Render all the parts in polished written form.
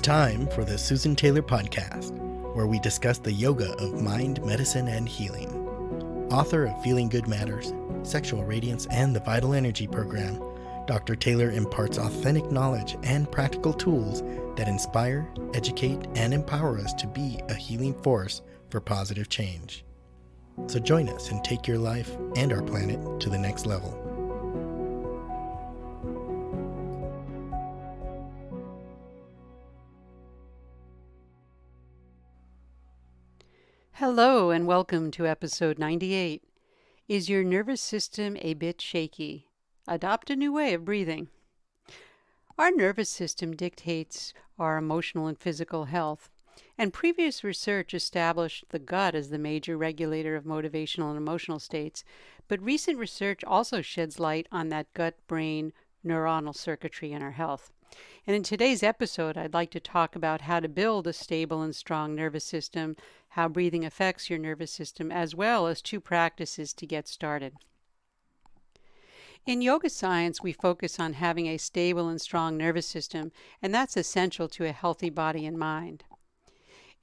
time for the Susan Taylor Podcast, where we discuss the yoga of mind, medicine, and healing. Author of Feeling Good Matters, Sexual Radiance, and the Vital Energy Program, Dr. Taylor imparts authentic knowledge and practical tools that inspire, educate, and empower us to be a healing force for positive change. So join us and take your life and our planet to the next level. Hello and welcome to episode 98. Is your nervous system a bit shaky? Adopt a new way of breathing. Our nervous system dictates our emotional and physical health, and previous research established the gut as the major regulator of motivational and emotional states, but recent research also sheds light on that gut-brain neuronal circuitry in our health. And in today's episode, I'd like to talk about how to build a stable and strong nervous system, how breathing affects your nervous system, as well as 2 practices to get started. In yoga science, we focus on having a stable and strong nervous system, and that's essential to a healthy body and mind.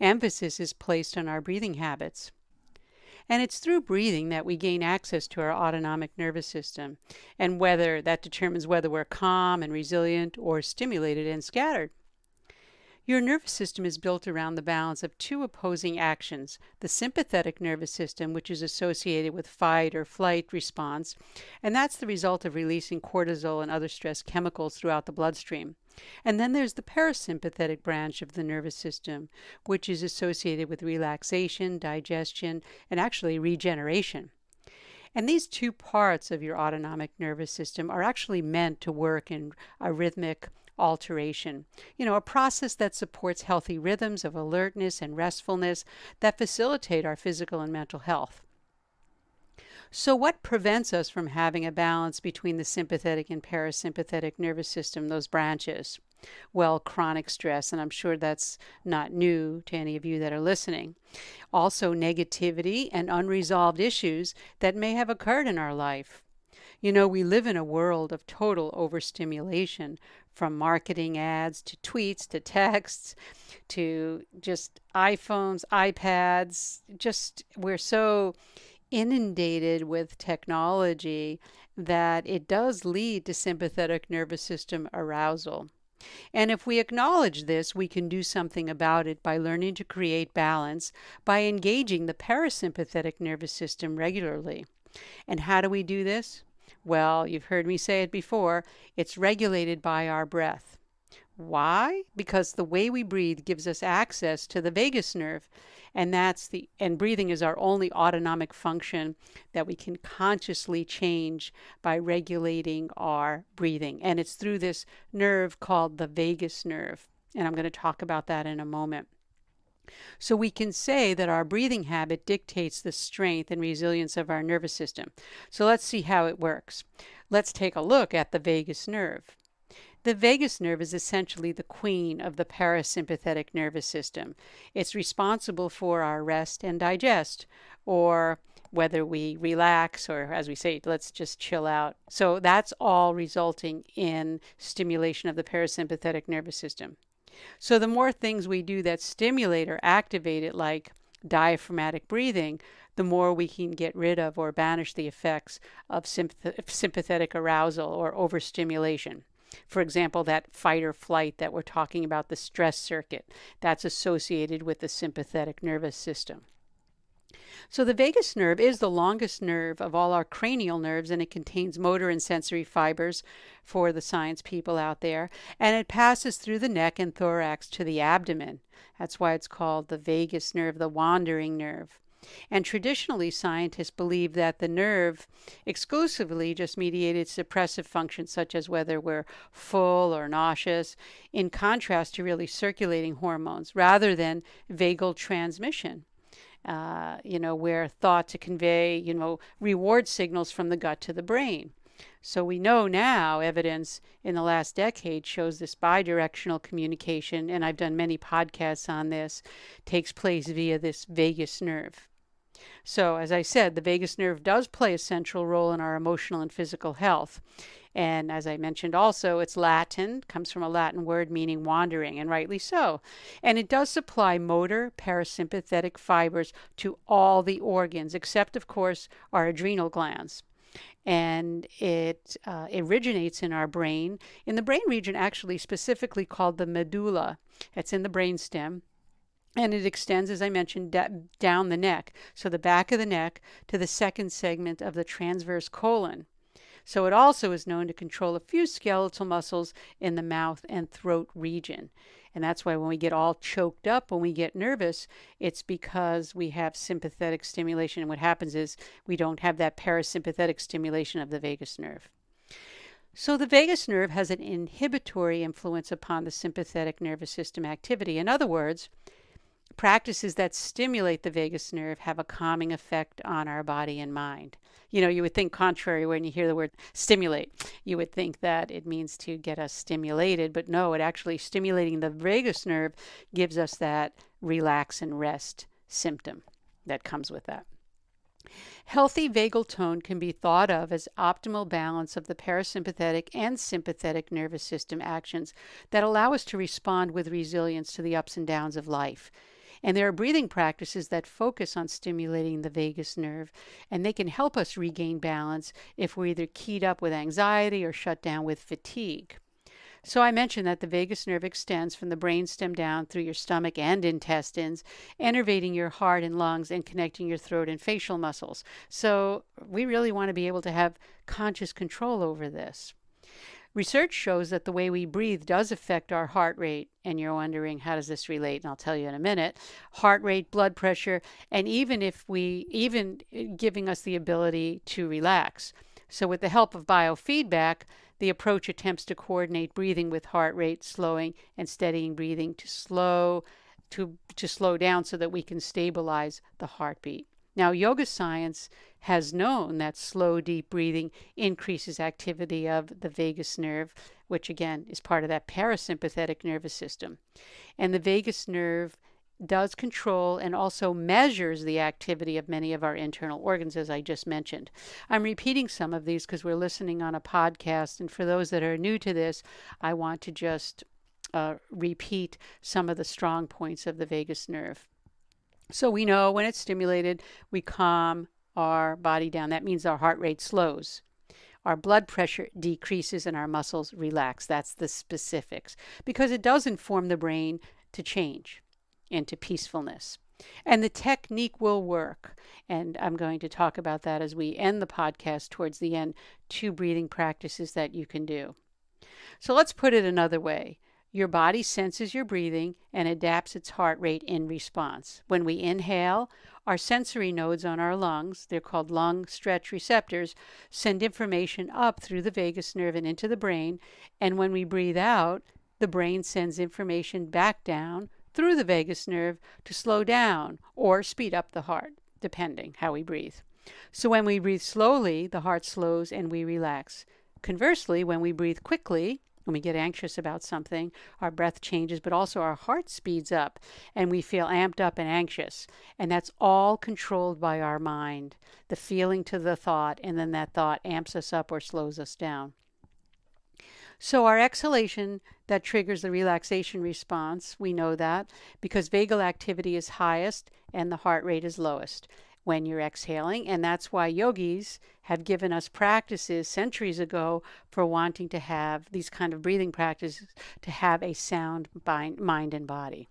Emphasis is placed on our breathing habits. And it's through breathing that we gain access to our autonomic nervous system, and whether that determines whether we're calm and resilient or stimulated and scattered. Your nervous system is built around the balance of 2 opposing actions: the sympathetic nervous system, which is associated with fight or flight response, and that's the result of releasing cortisol and other stress chemicals throughout the bloodstream. And then there's the parasympathetic branch of the nervous system, which is associated with relaxation, digestion, and actually regeneration. And these 2 parts of your autonomic nervous system are actually meant to work in a rhythmic alteration, a process that supports healthy rhythms of alertness and restfulness that facilitate our physical and mental health. So what prevents us from having a balance between the sympathetic and parasympathetic nervous system, those branches? Well, chronic stress, and I'm sure that's not new to any of you that are listening. Also, negativity and unresolved issues that may have occurred in our life. We live in a world of total overstimulation, from marketing ads to tweets to texts to just iPhones, iPads. We're so inundated with technology that it does lead to sympathetic nervous system arousal. And if we acknowledge this, we can do something about it by learning to create balance by engaging the parasympathetic nervous system regularly. And how do we do this? Well, you've heard me say it before, it's regulated by our breath. Why? Because the way we breathe gives us access to the vagus nerve, and breathing is our only autonomic function that we can consciously change by regulating our breathing. And it's through this nerve called the vagus nerve, and I'm going to talk about that in a moment. So we can say that our breathing habit dictates the strength and resilience of our nervous system. So let's see how it works. Let's take a look at the vagus nerve. The vagus nerve is essentially the queen of the parasympathetic nervous system. It's responsible for our rest and digest, or whether we relax, or as we say, let's just chill out. So that's all resulting in stimulation of the parasympathetic nervous system. So the more things we do that stimulate or activate it, like diaphragmatic breathing, the more we can get rid of or banish the effects of sympathetic arousal or overstimulation. For example, that fight or flight that we're talking about, the stress circuit, that's associated with the sympathetic nervous system. So the vagus nerve is the longest nerve of all our cranial nerves, and it contains motor and sensory fibers for the science people out there, and it passes through the neck and thorax to the abdomen. That's why it's called the vagus nerve, the wandering nerve. And traditionally, scientists believe that the nerve exclusively just mediated suppressive functions, such as whether we're full or nauseous, in contrast to really circulating hormones, rather than vagal transmission. Where thought to convey, reward signals from the gut to the brain. So we know now, evidence in the last decade shows this bidirectional communication, and I've done many podcasts on this, takes place via this vagus nerve. So, as I said, the vagus nerve does play a central role in our emotional and physical health. And as I mentioned also, it's Latin, comes from a Latin word meaning wandering, and rightly so. And it does supply motor parasympathetic fibers to all the organs, except, of course, our adrenal glands. And it originates in our brain, in the brain region actually specifically called the medulla. It's in the brainstem. And it extends, as I mentioned, down the neck, so the back of the neck to the second segment of the transverse colon. So it also is known to control a few skeletal muscles in the mouth and throat region. And that's why when we get all choked up, when we get nervous, it's because we have sympathetic stimulation. And what happens is we don't have that parasympathetic stimulation of the vagus nerve. So the vagus nerve has an inhibitory influence upon the sympathetic nervous system activity. In other words, practices that stimulate the vagus nerve have a calming effect on our body and mind. You would think contrary when you hear the word stimulate. You would think that it means to get us stimulated, but no, it actually stimulating the vagus nerve gives us that relax and rest symptom that comes with that. Healthy vagal tone can be thought of as optimal balance of the parasympathetic and sympathetic nervous system actions that allow us to respond with resilience to the ups and downs of life. And there are breathing practices that focus on stimulating the vagus nerve, and they can help us regain balance if we're either keyed up with anxiety or shut down with fatigue. So I mentioned that the vagus nerve extends from the brainstem down through your stomach and intestines, innervating your heart and lungs and connecting your throat and facial muscles. So we really want to be able to have conscious control over this. Research shows that the way we breathe does affect our heart rate, and you're wondering, how does this relate? And I'll tell you in a minute. Heart rate, blood pressure, and even giving us the ability to relax. So with the help of biofeedback, the approach attempts to coordinate breathing with heart rate, slowing and steadying breathing to slow down so that we can stabilize the heartbeat. Now, yoga science has known that slow, deep breathing increases activity of the vagus nerve, which again is part of that parasympathetic nervous system. And the vagus nerve does control and also measures the activity of many of our internal organs, as I just mentioned. I'm repeating some of these because we're listening on a podcast, and for those that are new to this, I want to just repeat some of the strong points of the vagus nerve. So we know when it's stimulated, we calm our body down. That means our heart rate slows. Our blood pressure decreases and our muscles relax. That's the specifics, because it does inform the brain to change into peacefulness. And the technique will work. And I'm going to talk about that as we end the podcast towards the end, 2 breathing practices that you can do. So let's put it another way. Your body senses your breathing and adapts its heart rate in response. When we inhale, our sensory nodes on our lungs, they're called lung stretch receptors, send information up through the vagus nerve and into the brain. And when we breathe out, the brain sends information back down through the vagus nerve to slow down or speed up the heart, depending how we breathe. So when we breathe slowly, the heart slows and we relax. Conversely, when we breathe quickly, when we get anxious about something, our breath changes, but also our heart speeds up and we feel amped up and anxious. And that's all controlled by our mind, the feeling to the thought, and then that thought amps us up or slows us down. So our exhalation that triggers the relaxation response, we know that because vagal activity is highest and the heart rate is lowest when you're exhaling. And that's why yogis have given us practices centuries ago for wanting to have these kind of breathing practices to have a sound mind and body.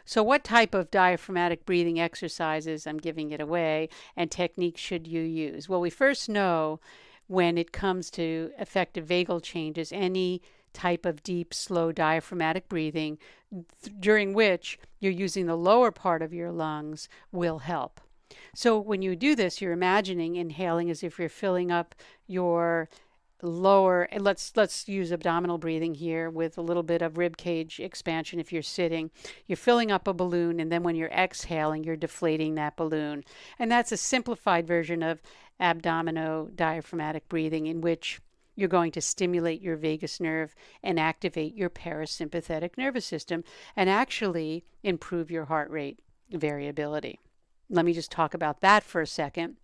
So what type of diaphragmatic breathing exercises, I'm giving it away, and techniques should you use? Well, we first know when it comes to effective vagal changes, any type of deep, slow diaphragmatic breathing during which you're using the lower part of your lungs will help. So when you do this, you're imagining inhaling as if you're filling up your lower, let's use abdominal breathing here with a little bit of rib cage expansion. If you're sitting, you're filling up a balloon, and then when you're exhaling, you're deflating that balloon. And that's a simplified version of abdomino-diaphragmatic breathing, in which you're going to stimulate your vagus nerve and activate your parasympathetic nervous system and actually improve your heart rate variability. Let me just talk about that for a second.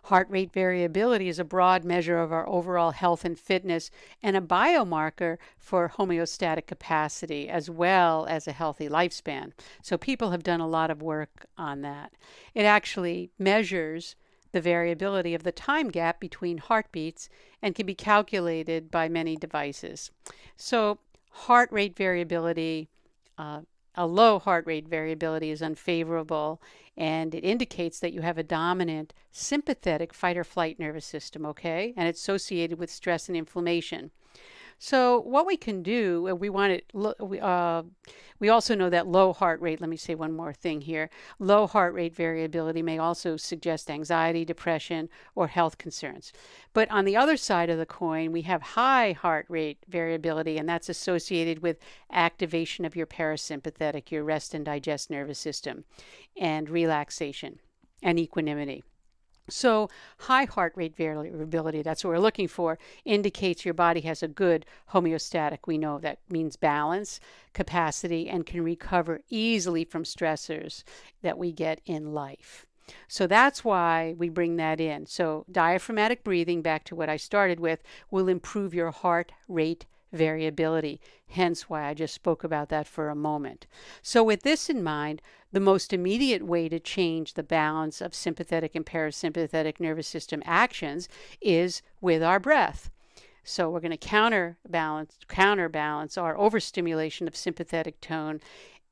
Heart rate variability is a broad measure of our overall health and fitness and a biomarker for homeostatic capacity as well as a healthy lifespan. So people have done a lot of work on that. It actually measures the variability of the time gap between heartbeats and can be calculated by many devices. So heart rate variability, a low heart rate variability is unfavorable, and it indicates that you have a dominant sympathetic fight or flight nervous system, okay? And it's associated with stress and inflammation. So what we can do, we also know that low heart rate, let me say one more thing here, low heart rate variability may also suggest anxiety, depression, or health concerns. But on the other side of the coin, we have high heart rate variability, and that's associated with activation of your parasympathetic, your rest and digest nervous system, and relaxation and equanimity. So high heart rate variability, that's what we're looking for, indicates your body has a good homeostatic. We know that means balance, capacity, and can recover easily from stressors that we get in life. So that's why we bring that in. So diaphragmatic breathing, back to what I started with, will improve your heart rate variability, hence why I just spoke about that for a moment. So with this in mind, the most immediate way to change the balance of sympathetic and parasympathetic nervous system actions is with our breath. So we're going to counterbalance our overstimulation of sympathetic tone,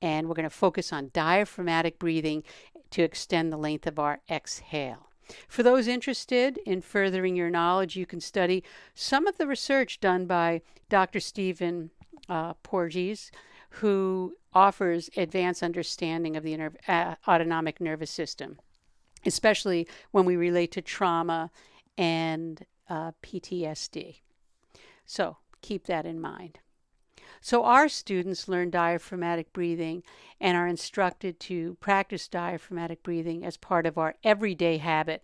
and we're going to focus on diaphragmatic breathing to extend the length of our exhale. For those interested in furthering your knowledge, you can study some of the research done by Dr. Stephen Porges, who offers advanced understanding of the autonomic nervous system, especially when we relate to trauma and PTSD. So keep that in mind. So our students learn diaphragmatic breathing and are instructed to practice diaphragmatic breathing as part of our everyday habit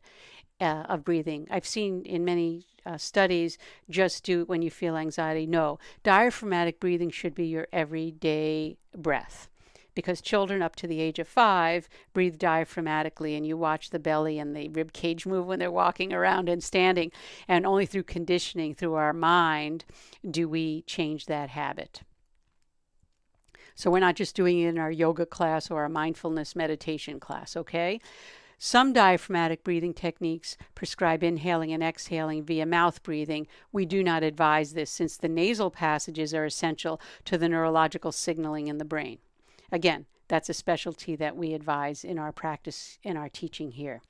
of breathing. I've seen in many studies, just do it when you feel anxiety. No, diaphragmatic breathing should be your everyday breath, because children up to the age of 5 breathe diaphragmatically, and you watch the belly and the rib cage move when they're walking around and standing, and only through conditioning through our mind do we change that habit. So we're not just doing it in our yoga class or our mindfulness meditation class, okay? Some diaphragmatic breathing techniques prescribe inhaling and exhaling via mouth breathing. We do not advise this, since the nasal passages are essential to the neurological signaling in the brain. Again, that's a specialty that we advise in our practice, in our teaching here.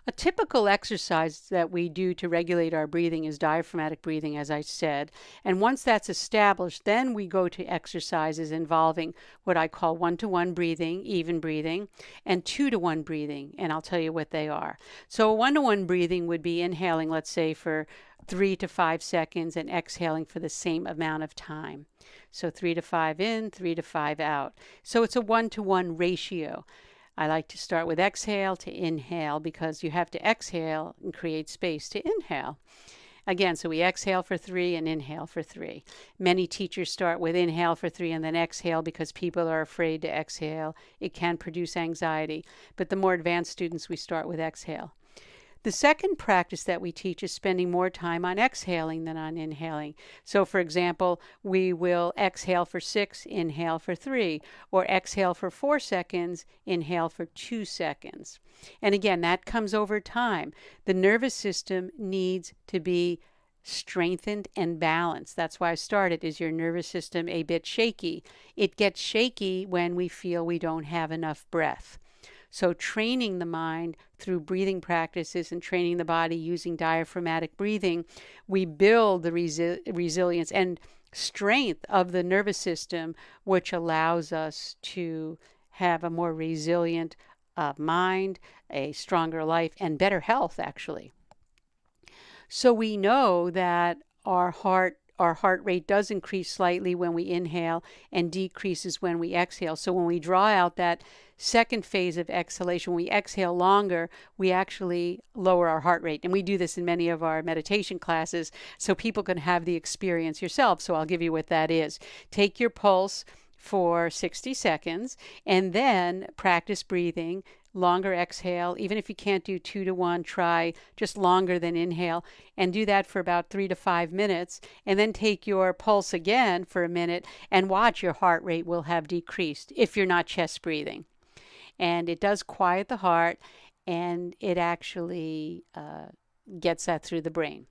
A typical exercise that we do to regulate our breathing is diaphragmatic breathing, as I said. And once that's established, then we go to exercises involving what I call 1-to-1 breathing, even breathing, and 2-to-1 breathing. And I'll tell you what they are. So 1-to-1 breathing would be inhaling, let's say, for 3 to 5 seconds and exhaling for the same amount of time. So 3 to 5 in, 3 to 5 out. So it's a 1-to-1 ratio. I like to start with exhale to inhale, because you have to exhale and create space to inhale. Again, so we exhale for 3 and inhale for 3. Many teachers start with inhale for 3 and then exhale because people are afraid to exhale. It can produce anxiety. But the more advanced students, we start with exhale. The second practice that we teach is spending more time on exhaling than on inhaling. So, for example, we will exhale for 6, inhale for 3, or exhale for 4 seconds, inhale for 2 seconds. And again, that comes over time. The nervous system needs to be strengthened and balanced. That's why I started. Is your nervous system a bit shaky? It gets shaky when we feel we don't have enough breath. So training the mind through breathing practices and training the body using diaphragmatic breathing, we build the resilience and strength of the nervous system, which allows us to have a more resilient mind, a stronger life, and better health, actually. So we know that our heart rate does increase slightly when we inhale and decreases when we exhale. So when we draw out that second phase of exhalation, when we exhale longer, we actually lower our heart rate. And we do this in many of our meditation classes so people can have the experience yourself. So I'll give you what that is. Take your pulse for 60 seconds and then practice breathing longer exhale. Even if you can't do 2 to 1, try just longer than inhale, and do that for about 3 to 5 minutes, and then take your pulse again for a minute and watch your heart rate will have decreased if you're not chest breathing. And it does quiet the heart, and it actually gets that through the brain.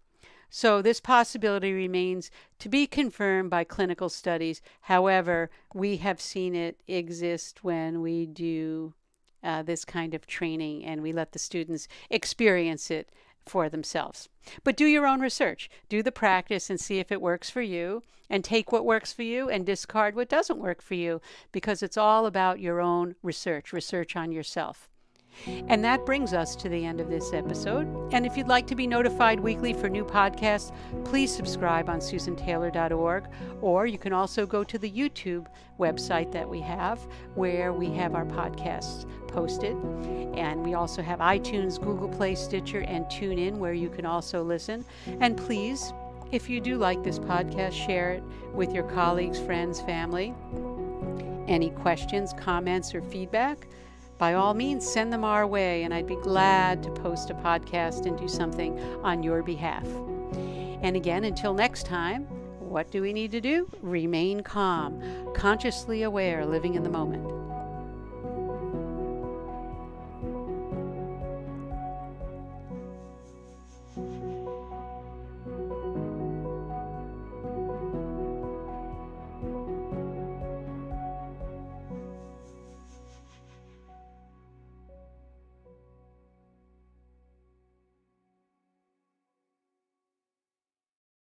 So this possibility remains to be confirmed by clinical studies. However, we have seen it exist when we do this kind of training and we let the students experience it for themselves. But do your own research. Do the practice and see if it works for you, and take what works for you and discard what doesn't work for you, because it's all about your own research on yourself. And that brings us to the end of this episode. And if you'd like to be notified weekly for new podcasts, please subscribe on susantaylor.org, or you can also go to the YouTube website that we have, where we have our podcasts posted. And we also have iTunes, Google Play, Stitcher, and TuneIn, where you can also listen. And please, if you do like this podcast, share it with your colleagues, friends, family. Any questions, comments, or feedback, by all means, send them our way, and I'd be glad to post a podcast and do something on your behalf. And again, until next time, what do we need to do? Remain calm, consciously aware, living in the moment.